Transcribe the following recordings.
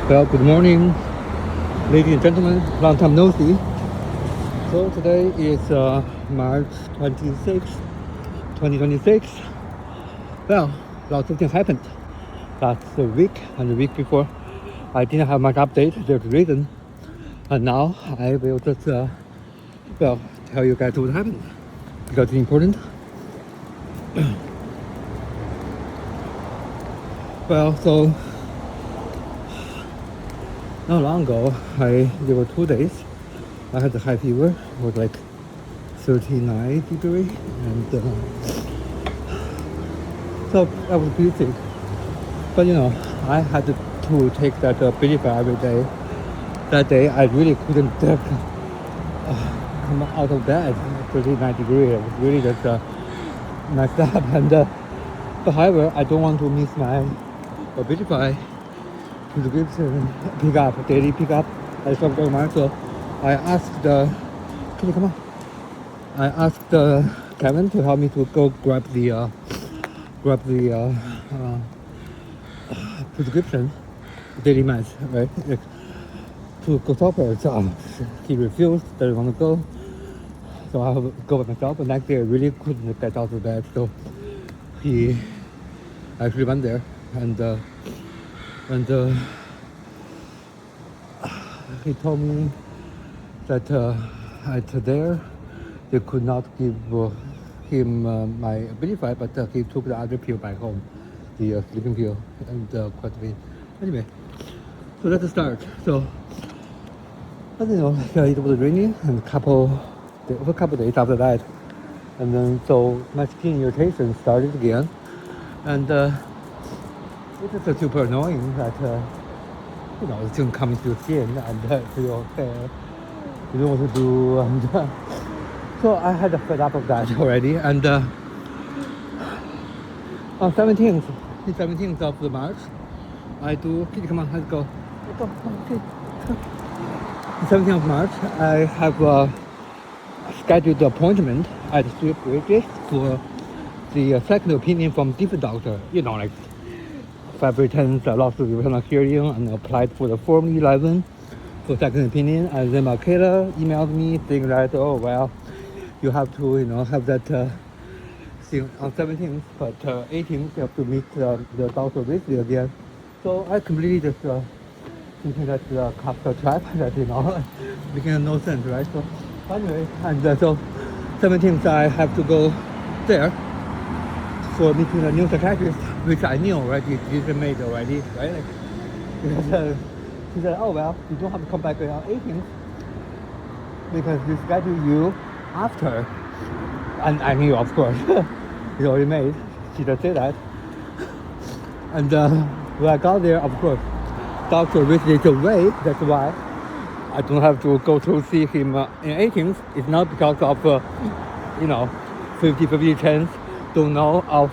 Well, good morning, ladies and gentlemen. Long time no see. So today is March 26th, 2026. Well, lots of things happened last week and the week before. I didn't have much update. There's a reason. And now I will just, tell you guys what happened because it's important. Well, so not long ago, there were 2 days. I had a high fever. It was like 39 degree, and so I was pretty sick. But I had to take that Abilify every day. That day, I really couldn't come out of bed. 39 degree. It was really just messed up. And but however, I don't want to miss my Abilify prescription daily pickup. I stopped going on, so I asked can you come on? I asked Kevin to help me to go grab the prescription daily meds, right? Like, to go talk about it. So he refused, didn't want to go. So I have to go by myself. And next day I really couldn't get out of bed, so he actually went there and he told me that there they could not give him my Abilify, but he took the other pill back home, the sleeping pill, and quite a bit. Anyway, so let's start. So I don't know, it was raining and a couple days after that, and then so my skin irritation started again, and it is super annoying that it's still coming to your skin and to your hair. You don't know what to do, and so I had fed up of that already. And on 17th of the March, I do. Come on, let's go. Let's go. Okay. 17th of March, I have a scheduled appointment at 3 Bridges for the second opinion from different doctor. Like February 10th, I lost the original hearing and applied for the Form 11 for second opinion. And then Michaela emailed me saying that, oh, well, you have to, have that thing on 17th, but 18th you have to meet the doctor with you again. So I completely just thinking that the Kafka trap, that, making no sense, right? So anyway, and so 17th I have to go there for meeting a new psychiatrist, which I knew already, decision made already, right? Like, because she said, oh, well, you don't have to come back on 18th because we schedule you after. And I knew, of course, it's already made. She just said that. And when I got there, of course, doctor visited away. That's why I don't have to go to see him in 18th. It's not because of, 50-50 chance. Don't know of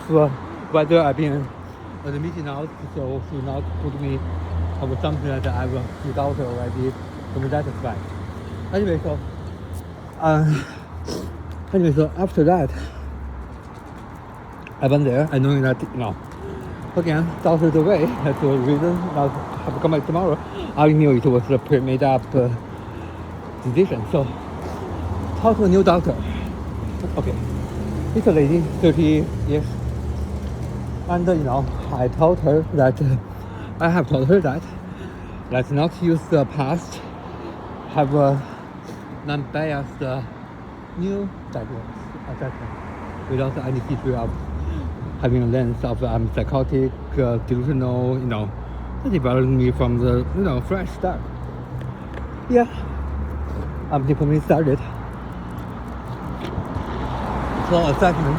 whether I've been admitted out, so she not put me of something that I will see doctor already. So that is fine. Anyway, so after that, I went there. I know that again, doctor's away. That's the reason I have to come back tomorrow. I knew it was a pre-made up decision. So talk to a new doctor. Okay. It's a lady, 30 years, and I told her that I have told her that let's not use the past, have a non-biased new diagnosis assessment without any history of having a lens of I'm psychotic, delusional, that developed me from the fresh start. Yeah, I'm diplomacy started. So assessment,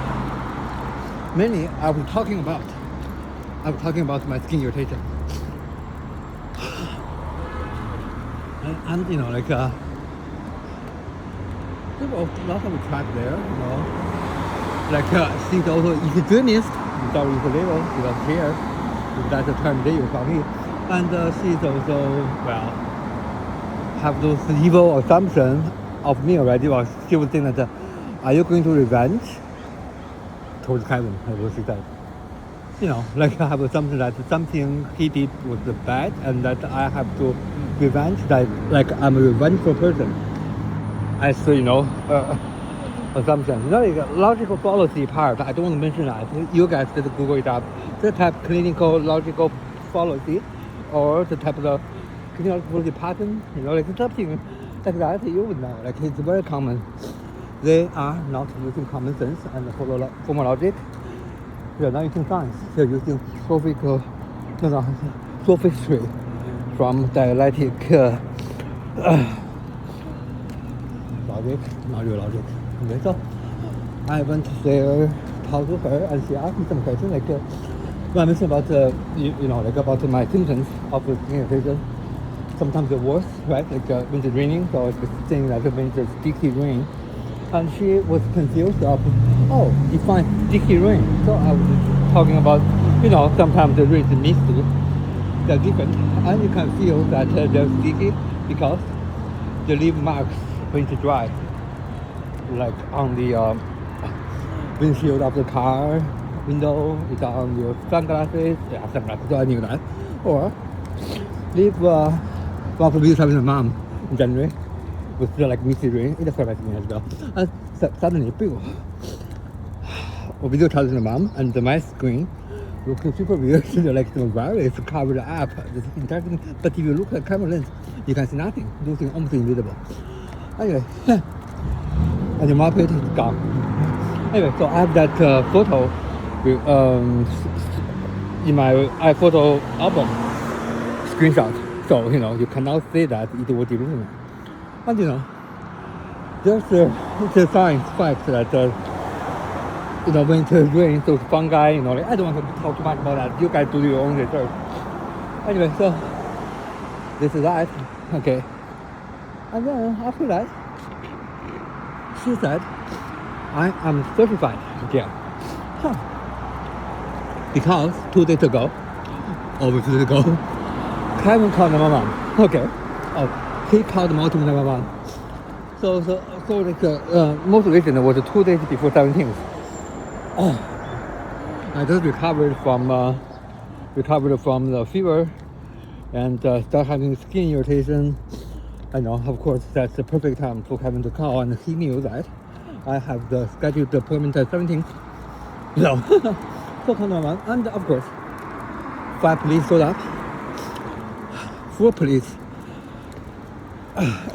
mainly I was talking about my skin irritation. And there were lots of track there, she's also extremist, without use the label, because here, that's the term they use for me. And she's also, have those evil assumptions of me already. Well, she would think that, are you going to revenge? Told Kevin, I was that. like I have something that something he did was bad, and that I have to revenge. That like I'm a revengeful person. As assumption. Like logical fallacy part. I don't want to mention that. You guys just Google it up. The type clinical logical fallacy, or the type of clinical fallacy pattern. Like something like that. You would know. Like it's very common. They are not using common sense and formal logic. They are not using science. They're using sophistry from dialectic logic, not real logic. Okay, so I went there, talked to her, and she asked me some questions like, I mentioned about about my symptoms of the irritation. Sometimes the worst, right? Like when it's raining, so it's saying that when it's sticky rain. And she was confused of, define sticky rain. So I was talking about, sometimes the rain is misty, they're different, and you can feel that they're sticky because they leave marks when it's dry, like on the windshield of the car window, it's on your sunglasses, so I knew that. Or leave one of the videos having a mom in January. Was like misty rain, it surprised me as well. And suddenly, a video tells the mom, and my screen looks super weird. Like the virus covered up. But if you look at camera lens, you can see nothing. Looking almost invisible. Anyway, and the Muppet is gone. Anyway, so I have that photo in my iPhoto album screenshot. So you cannot say that it was delusional. And there's it's a science fact that when it rains, those fungi, like, I don't want to talk too much about that. You guys do your own research. Anyway, so this is that. Okay. And then after that, she said, I am certified again. Because 2 days ago, over 2 days ago, Kevin called my mom. Okay. He called multiple 911. So like most recent was 2 days before 17th. I just recovered from the fever and start having skin irritation. I know, of course, that's the perfect time for Kevin to call, and he knew that I have the scheduled appointment at 17th. So called 911, and of course, 5 police showed up. 4 police.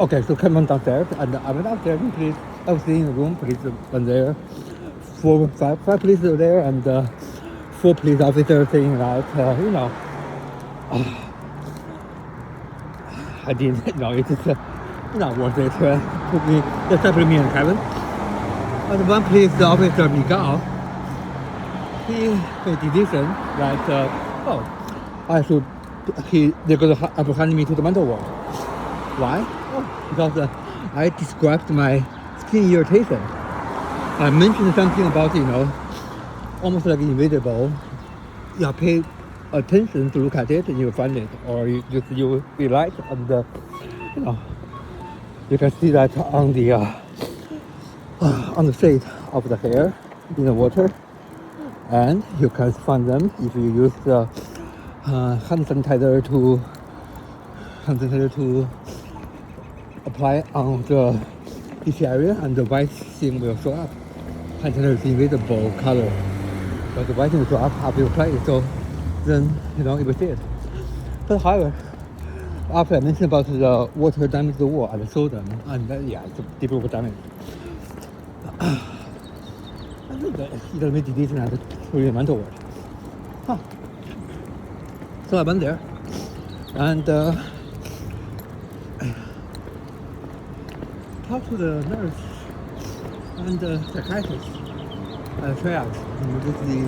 Okay, so come on downstairs, and I went upstairs, and police, I was in the room, police were there, 5 police were there, and 4 police officers saying that, I didn't, it's just not worth it to me, just separate me and Kevin. And one police officer, Miguel, he made a decision that, they're going to apprehend me to the mental ward. Why? Because I described my skin irritation. I mentioned something about, almost like invisible. You pay attention to look at it and you find it, or you realize, and you can see that on the shade of the hair in the water, and you can find them if you use the hand sanitizer to apply on the DC area, and the white thing will show up. Hand sanitizer is invisible color, but the white thing will show up after you apply it, so then you will see it. But however, after I mentioned about the water damage the wall, I showed them, and it's a deep water damage. I think it made the decision to the mental ward. So I went there, and talked to the nurse and the psychiatrist, triage, with the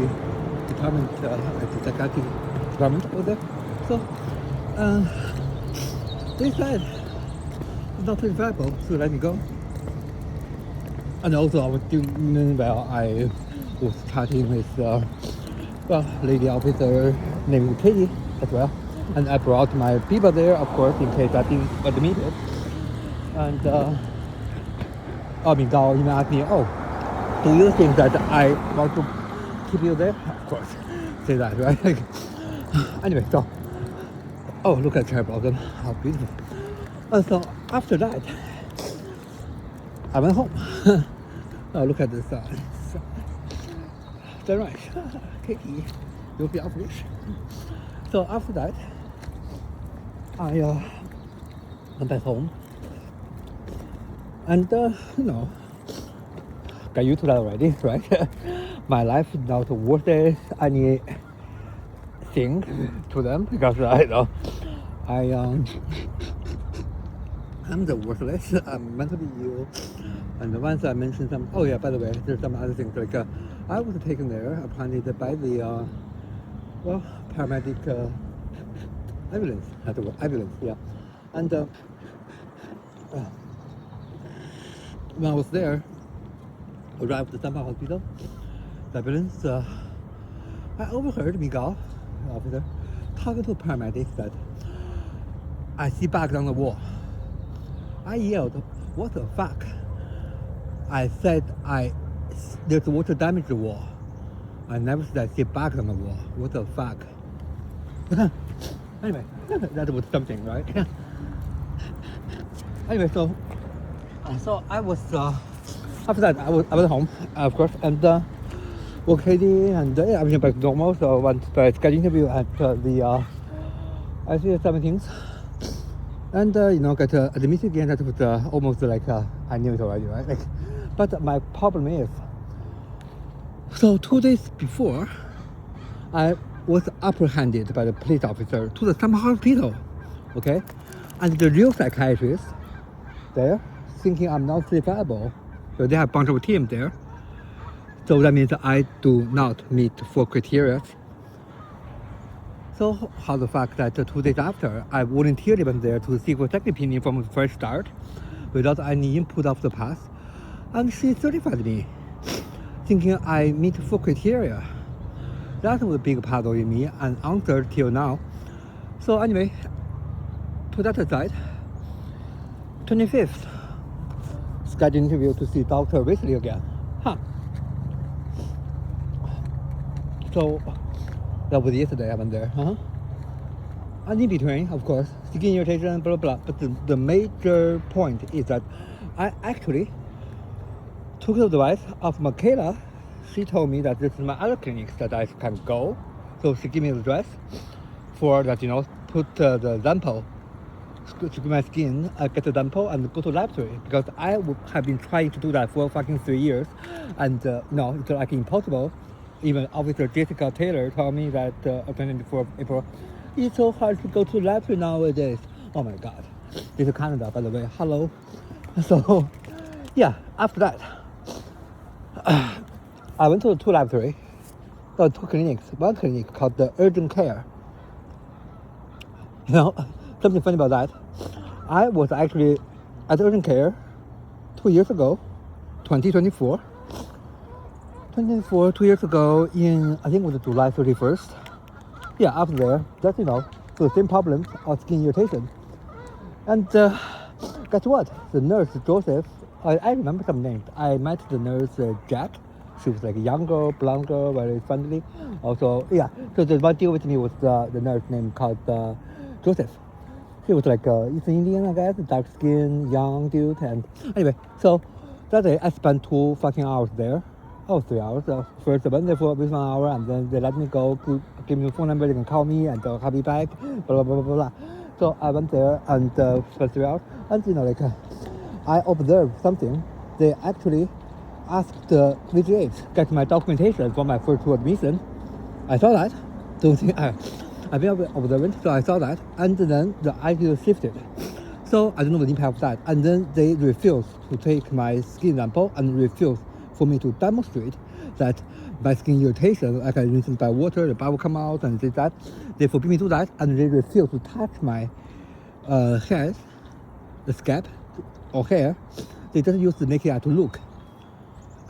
department, the psychiatric department over there. So they said it's not verifiable, so let me go. And also I was doing well. I was chatting with lady officer named Katie as well, and I brought my people there, of course, in case I didn't admit it. And Miguel even asked me, do you think that I want to keep you there? Of course. say that, right? Like, anyway, so, oh, look at cherry blossom, how beautiful. So after that, I went home. Oh, look at this sunrise. Katie, you'll be off leash. So after that, I went back home. And, you know, got used to that already, right? My life is not worth anything to them because I know I'm the worthless. I'm mentally ill. And once I mentioned some, oh yeah, by the way, there's some other things like I was taken there apprehended by the paramedic ambulance. That's the word, ambulance, yeah. And when I was there, arrived at the Tampa hospital, the ambulance, I overheard Miguel, the officer, talking to paramedics that I see bugs on the wall. I yelled, what the fuck? I said there's water damage to the wall. I never said I see bugs on the wall. What the fuck? Anyway, that was something, right? Anyway, so I was after that I went home, of course, and woke Katie, and everything back to normal. So I went to a scheduled interview at the I see 17th, and you know, got admitted again. That was almost like I knew it already, right? Like, but my problem is, so 2 days before, I was apprehended by the police officer to the summer hospital, okay, and the real psychiatrist there thinking I'm not certifiable, so they have a bunch of team there. So that means I do not meet 4 criteria. So how the fact that 2 days after, I voluntarily went there to seek for second opinion from the first start, without any input of the past, and she certified me, thinking I meet 4 criteria. That was a big puzzle in me and answered till now. So anyway, put that aside. 25th, scheduled interview to see Dr. Wesley again. So that was yesterday. I went there. And in between, of course, skin irritation, blah blah. But the major point is that I actually took the advice of Michaela. She told me that this is my other clinics that I can go. So she gave me the address for that, you know, put the sample to my skin, get the sample and go to laboratory, because I have been trying to do that for fucking 3 years, and no, it's like impossible. Even Officer Jessica Taylor told me that for April, it's so hard to go to laboratory nowadays. Oh my god, this is Canada, by the way. Hello. So yeah, after that, I went to 2 laboratories, 2 clinics. One clinic called the urgent care. You know, something funny about that. I was actually at urgent care 2 years ago, 2024. 2 years ago in, I think it was July 31st. Yeah, after there, just, you know, so the same problems of skin irritation. And guess what? The nurse, Joseph, I remember some names. I met the nurse, Jack. She was like a young girl, blonde girl, very friendly. Also, yeah, so the one deal with me was the nurse named called Joseph. He was like East Indian, I guess, dark skin, young dude. And anyway, so that day I spent 2 fucking hours there. Oh, 3 hours. First I went there for 1 hour, and then they let me go, give me the phone number, they can call me, and they'll have me back, blah, blah, blah, blah, blah. So I went there and spent 3 hours, and you know, like, I observed something. They actually asked the VGH, get my documentation for my first 2 admission. I saw that. Don't think I've been observant, so I saw that, and then the attitude shifted. So I don't know the impact of that. And then they refused to take my skin sample and refused for me to demonstrate that my skin irritation, like I rinse by water, the bubble come out and that. They forbid me to do that, and they refused to touch my hair, the scalp or hair. They just use the naked eye to look.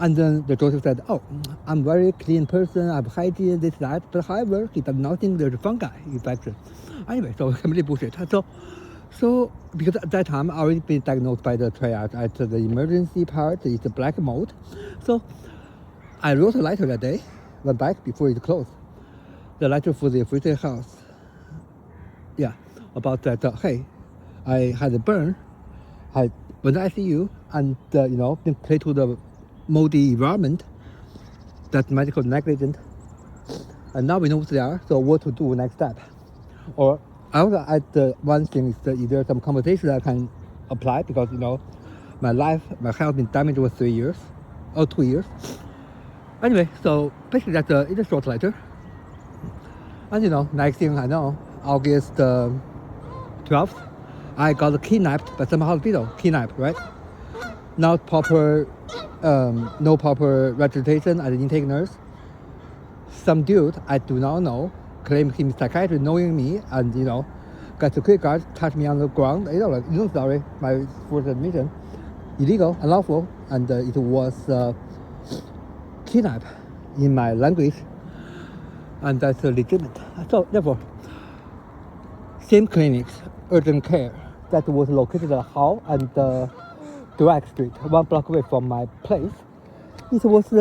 And then the doctor said, oh, I'm a very clean person, I have hygiene, this, that. But however, he does not think there's a fungi infection. Anyway, so completely bullshit. So because at that time I already been diagnosed by the triage at the emergency part, it's the black mode. So I wrote a letter that day, went back before it closed. the letter for the Free State House. Yeah, about that. Hey, I had a burn. I went to ICU and been placed to the moldy environment. That's medical negligence. And now we know what they are. So what to do next step? Or I also add one thing is that if there's some compensation that I can apply because my health been damaged for 3 years or 2 years. Anyway, so basically that's it's a short letter. And next thing I know, August 12th, I got kidnapped by some hospital. Kidnapped, right? Not proper, no proper registration as an intake nurse. Some dude I do not know claimed him psychiatrist knowing me and got security guard, touched me on the ground. Sorry, my first admission, illegal, unlawful, and it was kidnap in my language, and that's legitimate. So therefore, same clinics, urgent care, that was located at Howe and Direct Street, 1 block away from my place. It was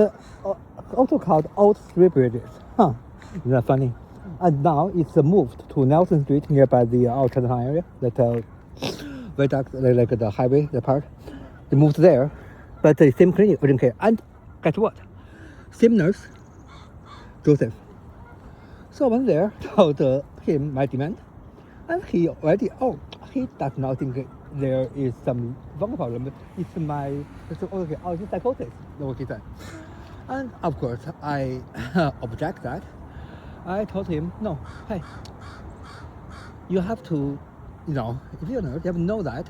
also called Old Three Bridges. Huh, isn't that funny? And now it's moved to Nelson Street nearby the Chinatown area, that viaduct, like the highway, the part. They moved there, but the same clinic, urgent care. And guess what? Same nurse, Joseph. So I went there, told him my demand, and he does not think there is some wrong problem. It's psychosis, what he said. And of course, I object that. I told him, no, hey, you have to, if you're a nurse, you have to know that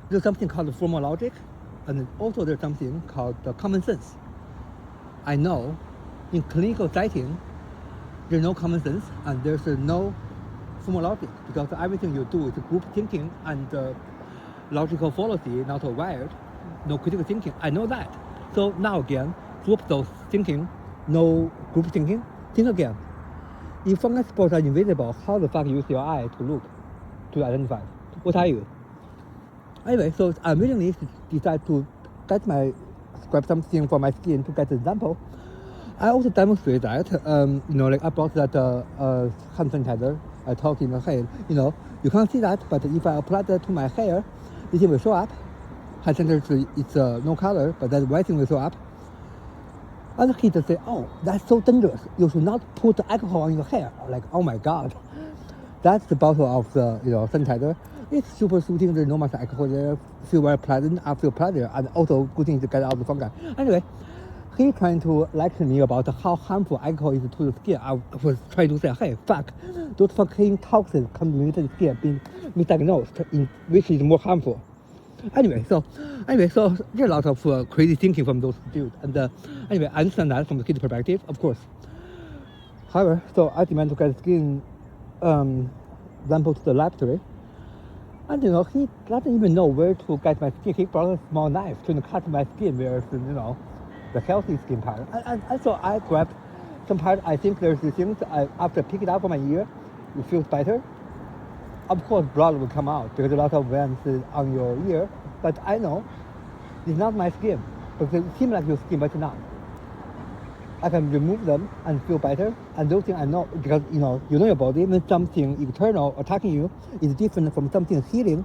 there's something called formal logic, and also there's something called common sense. I know in clinical setting, there's no common sense and there's no formal logic because everything you do is group thinking and logical fallacy, not wired, no critical thinking. I know that. So now again, group those thinking, no group thinking. Think again. If fungi spores are invisible, how the fuck use your eye to look, to identify? What are you? Anyway, so I immediately decide to grab something from my skin to get an example. I also demonstrate that, I brought that hand sanitizer. I told him, hey, you can't see that, but if I apply that to my hair, this thing will show up. Hand sanitizer, it's no color, but that white thing will show up. And he just said, oh, that's so dangerous. You should not put alcohol on your hair. I'm like, oh my God. That's the bottle of the sanitizer. It's super soothing. There's no much alcohol there. Feel very pleasant. I feel pleasure. And also good thing to get out the fungi. Anyway, he trying to lecture me about how harmful alcohol is to the skin. I was trying to say, hey, fuck, those fucking toxins come into the skin being misdiagnosed, in which is more harmful. Anyway, so there's a lot of crazy thinking from those dudes. And anyway, I understand that from the kid's perspective, of course. However, so I demand to get skin sample to the laboratory. And he doesn't even know where to get my skin. He brought a small knife to cut my skin, whereas the healthy skin part. And so I grabbed some part. I think there's the things after I pick it up from my ear, it feels better. Of course, blood will come out because a lot of veins on your ear. But I know it's not my skin because it seems like your skin, but it's not. I can remove them and feel better. And those things I know because you know your body. When something external attacking you is different from something healing.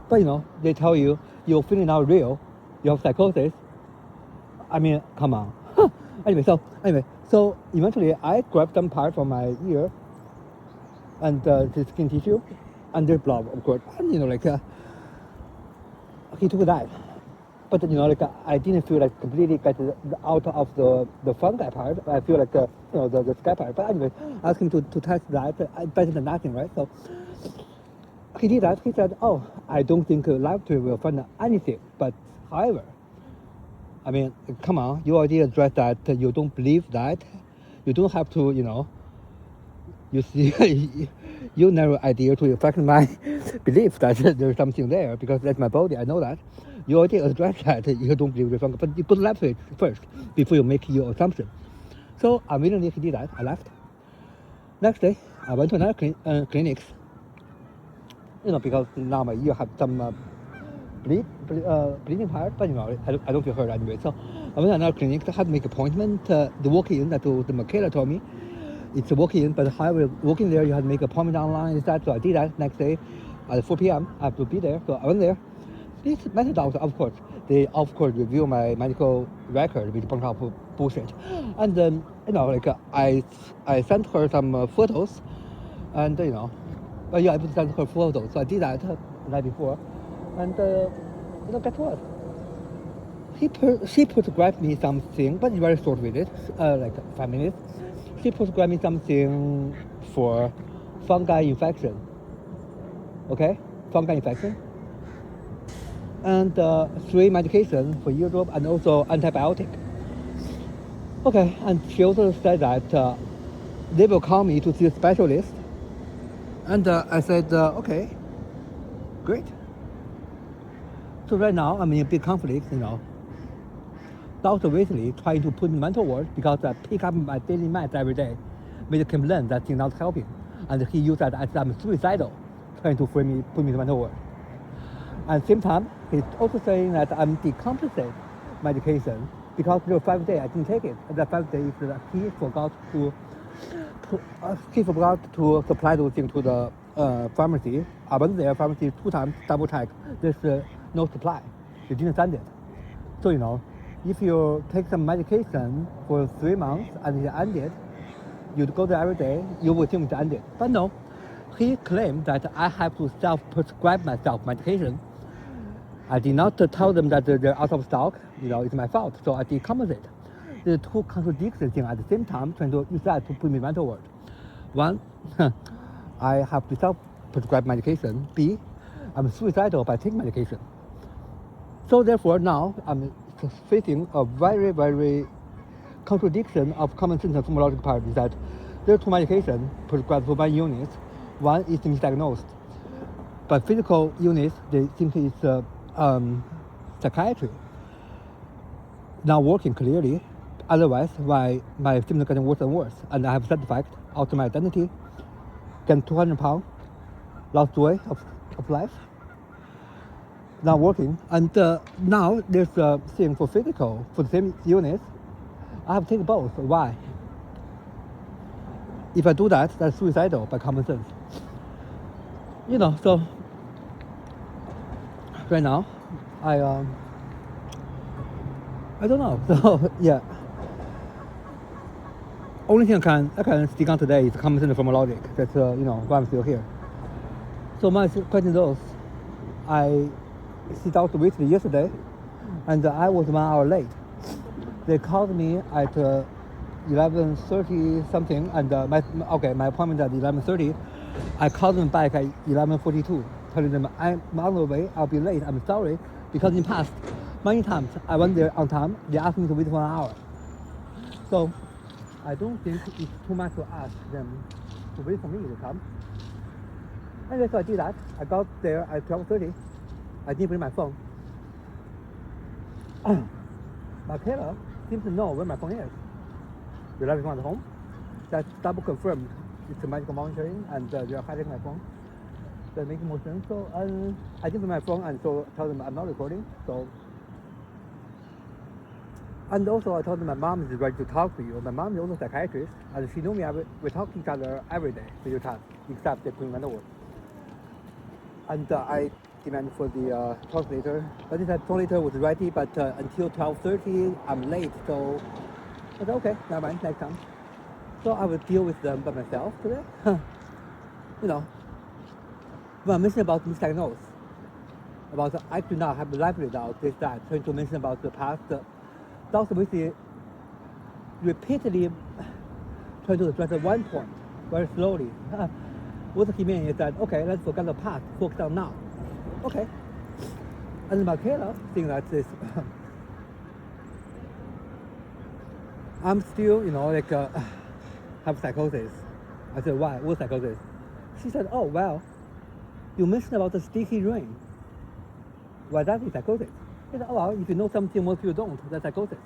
But they tell you you're feeling not real. You have psychosis. I mean, come on. Anyway, so eventually I grabbed some part from my ear and the skin tissue and there's blood, of course. And he took a dive. But I didn't feel like completely get out of the fungi part. I feel like the scab part. But anyway, I asked him to test that. Better than nothing, right? So he did that. He said, "Oh, I don't think a laboratory will find anything. But however, I mean, come on, you already addressed that. You don't believe that. You don't have to, You see, you never idea to affect my belief that there's something there because that's my body. I know that. You already addressed that. You don't believe the fungi, but you go to laboratory first before you make your assumption. So immediately he did that. I left. Next day, I went to another clinics. Because now my ear have some bleeding part, but I don't feel hurt anyway. So I went to another clinic. I had to make an appointment. The walk-in that the Michaela told me. It's a walk-in, but however, walking there, you have to make an appointment online, etc. So I did that next day at 4 p.m. I have to be there. So I went there. This medical doctor, of course, they of course review my medical record with a bunch of bullshit. And then, I sent her some photos, and I sent her photos. So I did that the night before. And, guess what? She prescribed me something, but it's very short with it, like 5 minutes. She prescribed me something for fungi infection. Okay? Fungi infection. And 3 medications for Europe and also antibiotic. Okay, and she also said that they will call me to see a specialist. And I said, okay, great. So right now I'm in a big conflict, Dr. Wesley trying to put me in mental ward because I pick up my daily meds every day, made a complaint that things not helping. And he used that as I'm suicidal, trying to put me in mental ward. At the same time, he's also saying that I'm decompensate medication because there were 5 days I didn't take it. And the 5 days he forgot to supply those things to the pharmacy. I went there, pharmacy 2 times, double check. There's no supply. They didn't send it. So if you take some medication for 3 months and it ended, you'd go there every day, you would think it ended. But no, he claimed that I have to self-prescribe myself medication. I did not tell them that they're out of stock, it's my fault, so I decompensate. There's 2 contradictory things at the same time, trying to use that to put me in mental ward. One, I have to self-prescribe medication. B, I'm suicidal by taking medication. So therefore now I'm facing a very, very contradiction of common sense and pharmacological part is that there are 2 medications prescribed for 1 unit. One is misdiagnosed. But physical units, they think it's psychiatry. Not working clearly. Otherwise, my symptoms are getting worse and worse. And I have side effects, alter my identity, gain 200 pounds, lost joy of life. Not working. And now there's a thing for physical, for the same unit. I have to take both. Why? If I do that, that's suicidal by common sense. So right now, I don't know. So yeah. Only thing I can stick on today is common sense from logic. That's why I'm still here. So my question is, I see Dr. Wesley yesterday, and I was 1 hour late. They called me at 11:30 something, and my appointment at 11:30. I called them back at 11:42, telling them I'm on the way. I'll be late. I'm sorry, because in past many times I went there on time. They asked me to wait for 1 hour. So I don't think it's too much to ask them to wait for me to come. Anyway, so I did that. I got there at 12:30. I didn't bring my phone. Michaela seems to know where my phone is. They left it at home. That's double confirmed. It's a medical monitoring, and they are hiding my phone. That makes more sense. So I didn't bring my phone, and so I told them I'm not recording. So, and also I told them my mom is ready to talk to you. My mom is also a psychiatrist, and she knows me. We talk to each other every day, video chat, except they put me on the word. And I demanded for the translator. But this translator was ready, but until 12:30 I'm late. So I said, okay, never mind, next time. So I will deal with them by myself today. When I mentioned about misdiagnosed, about I do not have a live result, this, that, trying to mention about the past, Dr. Wesley repeatedly trying to address one point very slowly. What he meant is that, okay, let's forget the past, focus on now. Okay. And Michaela thinks that this, I'm still, have psychosis. I said, why? What psychosis? She said, oh, well, you mentioned about the sticky rain. Why that is psychosis? I said, oh, well, if you know something most people don't, that's psychosis.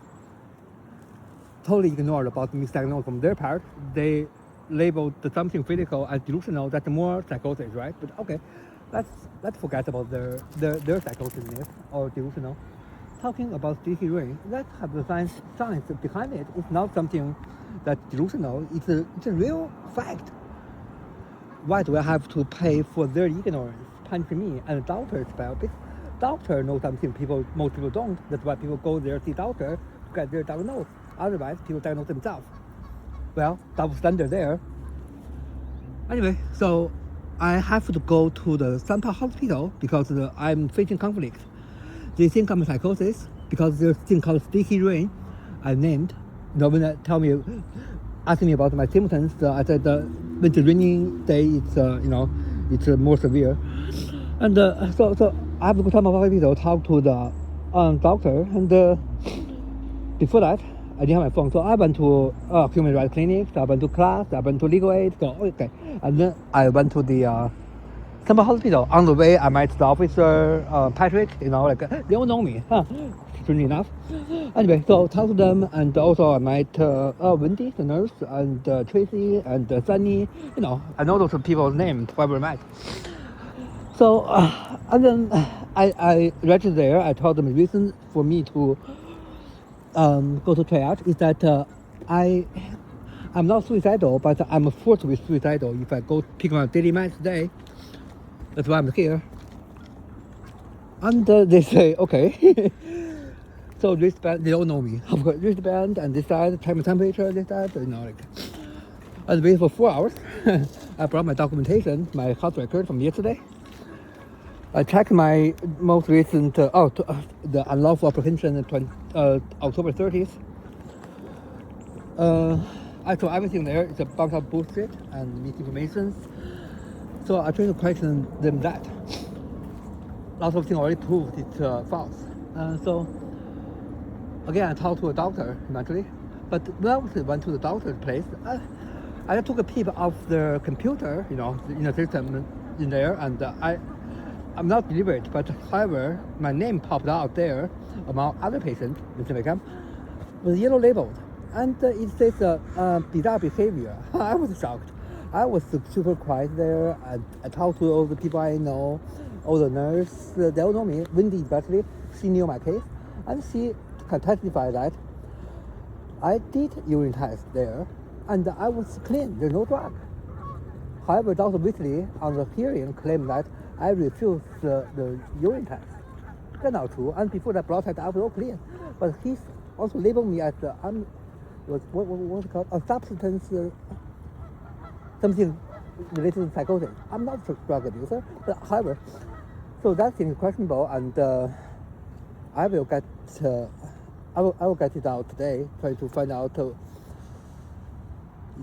Totally ignored about misdiagnosed from their part. They labeled the something physical as delusional. That's more psychosis, right? But okay, let's forget about their psychosis or delusional. talking about sticky rain, that have the science behind it. It's not something that's delusional. It's a real fact. Why do I have to pay for their ignorance, punish me and the doctor as well? Because doctor knows something most people don't. That's why people go there to see doctor to get their diagnosis. Otherwise, people diagnose themselves. Well, double standard there. Anyway, so I have to go to the sample hospital because I'm facing conflict. They think I'm psychosis because there's a thing called sticky rain I named. When they asking me about my symptoms, I said when it's raining day, it's more severe. And so I have to go to sample hospital, talk to the doctor. And before that, I didn't have my phone, so I went to human rights clinic, I went to class, I went to legal aid, so okay. And then I went to the sample hospital. On the way, I met the officer, Patrick, they all know me, strangely enough. Anyway, so talk to them, and also I met Wendy, the nurse, and Tracy, and Sunny, I know those people's names, whoever we met. So, and then I registered there, I told them the reason for me to go to triage is that I'm not suicidal, but I'm forced to be suicidal if I go pick my daily meds today. That's why I'm here. And they say, okay. So wristband, they don't know me. I've got wristband and this side, time temperature, this side, And wait for 4 hours. I brought my documentation, my health record from yesterday. I checked my most recent, the unlawful apprehension October 30th. I saw everything there. It's a bunch of bullshit and misinformation. So I tried to question them that. Lots of things already proved it's false. So again, I talked to a doctor eventually. But when I went to the doctor's place, I took a peep of the computer, in the system in there, and I'm not deliberate, but however, my name popped out there among other patients with Medical was yellow labeled. And it says bizarre behavior. I was shocked. I was super quiet there. I talked to all the people I know, all the nurses, they all know me. Wendy especially, she knew my case. And she can testify that I did urine test there and I was clean, there's no drug. However, Dr. Whitley on the hearing claimed that I refused the urine test. That's not true. And before that blood test, I was all clean. But he also labeled me as what's it called? A substance, something related to psychosis. I'm not a drug abuser, but however, so that thing is questionable, and I will get it out today, try to find out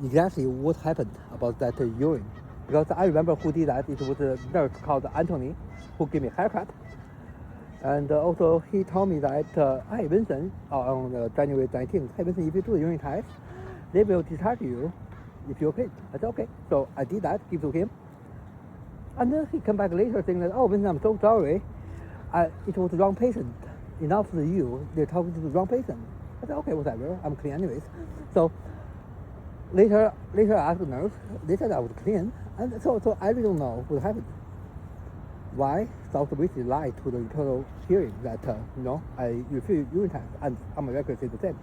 exactly what happened about that urine. Because I remember who did that. It was a nurse called Anthony who gave me a haircut. And also he told me that, hey Vincent, on January 19th, hey Vincent, if you do a urine test, they will discharge you if you're okay. I said, okay. So I did that, give to him. And then he came back later saying that, oh Vincent, I'm so sorry. It was the wrong patient. Enough for you, they're talking to the wrong patient. I said, okay, whatever, I'm clean anyways. So later I asked the nurse, they said I was clean. And so I really don't know what happened. Why Dr. Whitley lied to the internal hearing that, I refused urine test, and on my record says the same.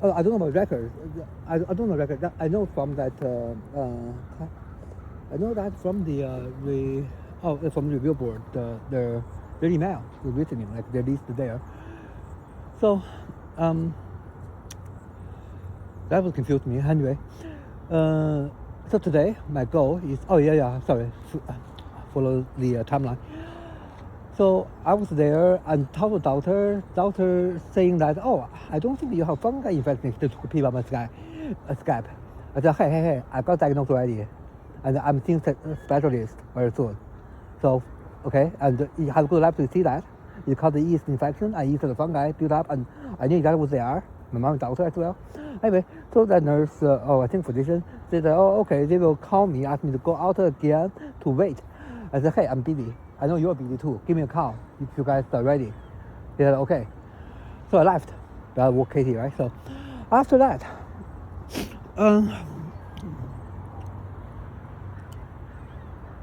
I don't know about records. I don't know record. I know from that. I know that from from the review board, their email was written in, like their list there. So that would confuse me anyway. So today my goal is follow the timeline. So I was there and talked to the doctor saying that, oh, I don't think you have fungi infection. They took a peep on my scalp. I said, hey, I got diagnosed already, and I'm seeing a specialist very soon. So, okay, and you have to go to the lab to see that. It's called the yeast infection, and yeast of the fungi built up, and I knew exactly what they are. My mom is a doctor as well. Anyway, so that nurse, I think physician, said, oh, okay, they will call me, ask me to go out again to wait. I said, hey, I'm busy. I know you're busy too. Give me a call if you guys are ready. They said, okay. So I left. I woke Katie, right? So after that, I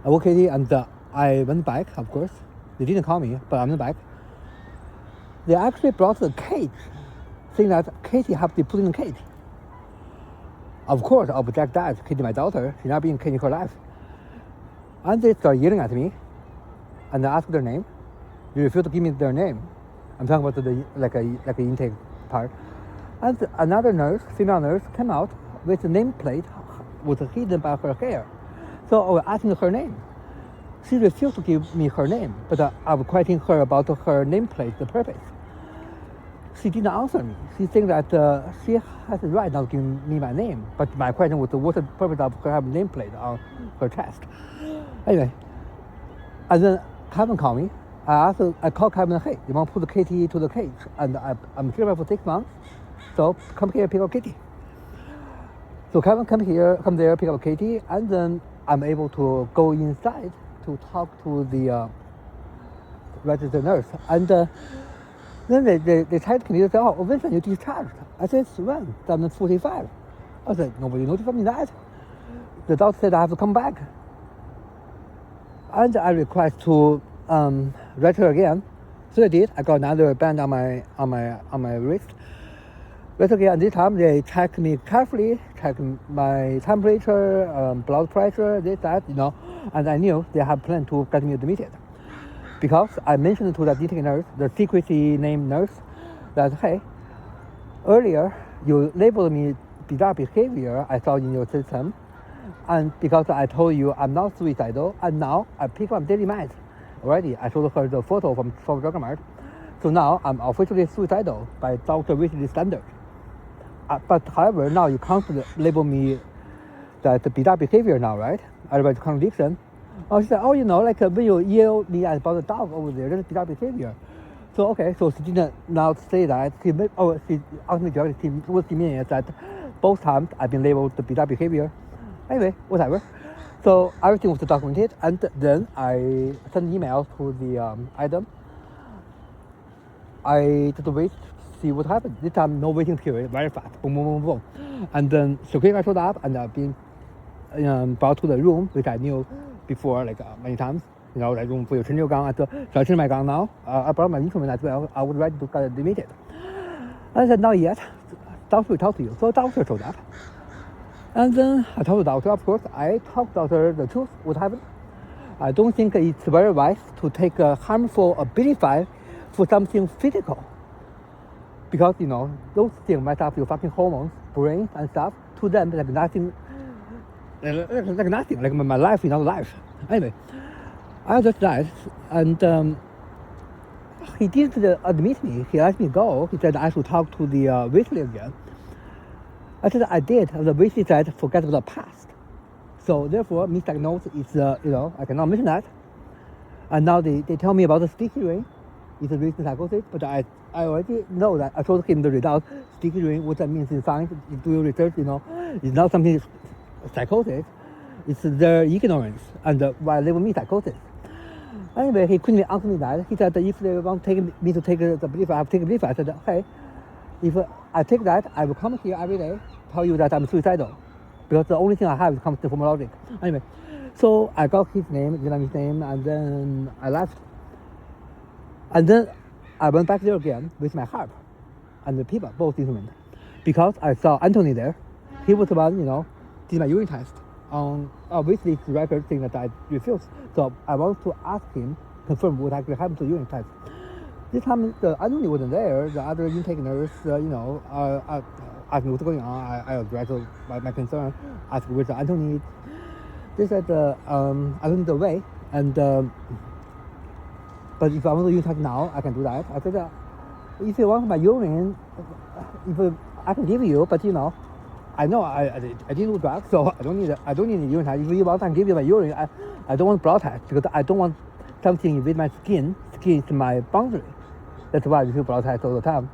woke Katie and I went back, of course. They didn't call me, but I went back. they actually brought the cage, saying that Katie have to be put in a cage. Of course, I object that. Katie, my daughter, she's not being caged in her life. And they start yelling at me, and I ask their name. They refuse to give me their name. I'm talking about the like a intake part. And another nurse, female nurse, came out with a nameplate was hidden by her hair. So I was asking her name. She refused to give me her name, but I was questioning her about her nameplate, the purpose. She didn't answer me. She think that she has the right not to give me my name. But my question was, what's the purpose of her having nameplate on her chest? Anyway, and then Kevin called me. I called Kevin, hey, you want to put Katie to the cage? And I'm here for 6 months, so come here, pick up Katie. So Kevin come there, pick up Katie, and then I'm able to go inside to talk to the registered nurse. And then they tried to me, they said, oh, Vincent, you discharged. I said, when? 7:45. I said, nobody notified me that. The doctor said I have to come back. And I request to register again. So I did. I got another band on my wrist. Register again, and this time they checked me carefully, checked my temperature, blood pressure, this, that, and I knew they had planned to get me admitted. Because I mentioned to the detained nurse, the secretly named nurse, that, hey, earlier you labeled me bizarre behavior I saw in your system, and because I told you I'm not suicidal, and now I pick up daily meds already. I showed her the photo from Drug Mart. So now I'm officially suicidal by Dr. Wesley standard. But however, now you can't label me that bizarre behavior now, right? Otherwise, contradiction. Oh, she said, oh, like when you yell me about the dog over there, that's bizarre behavior. So, okay, so she didn't now say that. She asked me directly, what she means is that both times I've been labeled the bizarre behavior. Anyway, whatever. So everything was documented, and then I sent emails to the item. I just wait to see what happened. This time, no waiting period, very fast, boom, boom, boom, boom. And then security showed up, and I've been brought to the room, which I knew before, many times. Like room for your 陈六刚. I said, so I changed my gun now. I brought my instrument as well. I was ready to get admitted. I said, not yet. Doctor will talk to you. So doctor showed up. And then I told the doctor, of course, I told doctor the truth, what happened. I don't think it's very wise to take a harmful abilify for something physical. Because, those things mess up your fucking hormones, brain and stuff. To them, like nothing, like my life is not life. Anyway, I just died, and he didn't admit me. He let me go. He said I should talk to the Wesley again. I said I did. The Wesley said forget about the past. So therefore, misdiagnosed is I cannot mention that. And now they tell me about the sticky ring. It's a recent psychosis, but I already know that. I told him the result. Sticky ring, what that means in science, do your research. It's not something psychosis. It's their ignorance and why label me psychosis. Anyway, he couldn't answer me that. He said that if they want me to take the belief, I have to take a belief. I said, okay, if I take that, I will come here every day, tell you that I'm suicidal. Because the only thing I have is comes from logic. Anyway, so I got his name, Vietnamese name, and then I left. And then I went back there again with my harp and the pipa, both instruments. Because I saw Anthony there. He was the one, did my urine test on Wesley's record saying that I refused. So I want to ask him, confirm what actually happened to the urine test. This time, Anthony wasn't there. The other intake nurse, asked me what's going on. I addressed my concern, asked where's Anthony. They said, Anthony's away. And, but if I want to use test now, I can do that. I said, if you want my urine, I can give you, but I know I didn't do drugs, so I don't need the urine test. If you want, I can give you my urine. I don't want blood test because I don't want something with my skin. Skin is my boundary. That's why I do blood test all the time.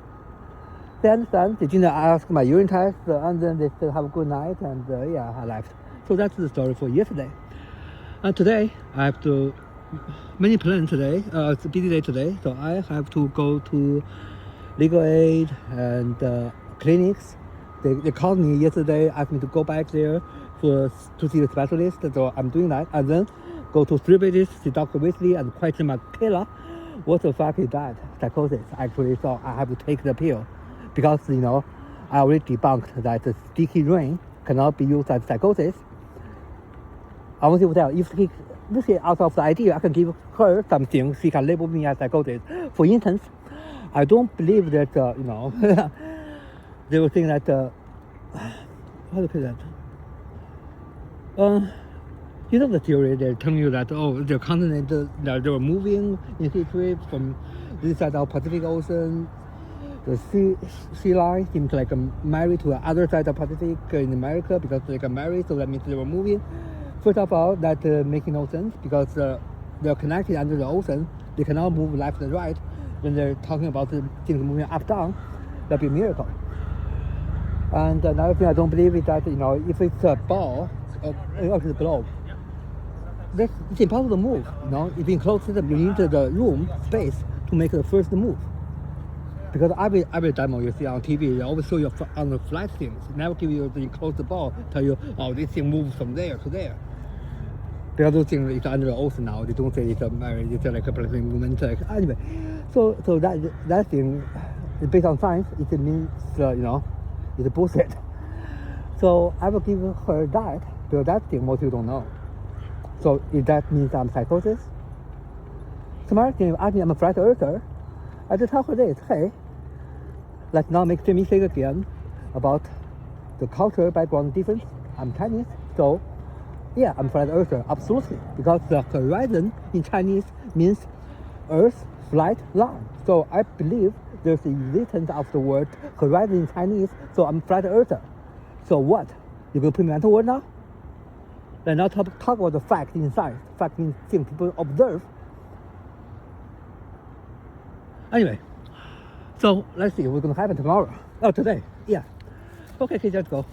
They understand. They didn't ask my urine test, and then they said have a good night, and I left. So that's the story for yesterday. And today I have many plans today. It's a busy day today, so I have to go to legal aid and clinics. They called me yesterday, asked me to go back there to see the specialist, so I'm doing that. And then go to 3 places, see Dr. Wesley and question my killer. what the fuck is that? Psychosis. Actually, so I have to take the pill because, I already debunked that the sticky rain cannot be used as psychosis. I want to tell, if this is out of the idea, I can give her something, she can label me as psychosis. For instance, I don't believe that, they will think that, how to say that? The theory, they're telling you that, the continent, they were moving in history from this side of Pacific Ocean. The sea line seems like married to the other side of Pacific in America because they got married, so that means they were moving. First of all, that making no sense because they're connected under the ocean. They cannot move left and right. When they're talking about things moving up down, that'd be a miracle. And another thing I don't believe is that if it's a ball or it's a globe, it's impossible to move. If you enclose system, you need the room space to make the first move. Because every demo you see on TV, they always show you on the flat things. They never give you the enclosed ball, tell you, this thing moves from there to there. Because those things it's under the ocean now. They don't say it's like a plastic movement. Anyway, so that thing is based on science. It means it's bullshit. So I will give her that because that thing most you don't know. So if that means I'm psychosis, smart thing ask me I'm a flat earther. I just tell her this, hey, let's not make the mistake again about the cultural background difference. I'm Chinese, so yeah, I'm flat earther, absolutely. Because the horizon in Chinese means Earth flat line. So I believe there's the existence of the word horizon in Chinese, so I'm flat earther. So what? You going to put me mental word now? Then now talk about the fact in science. Fact means things people observe. Anyway, so let's see what's going to happen tomorrow. Today. Yeah. Okay, let's go.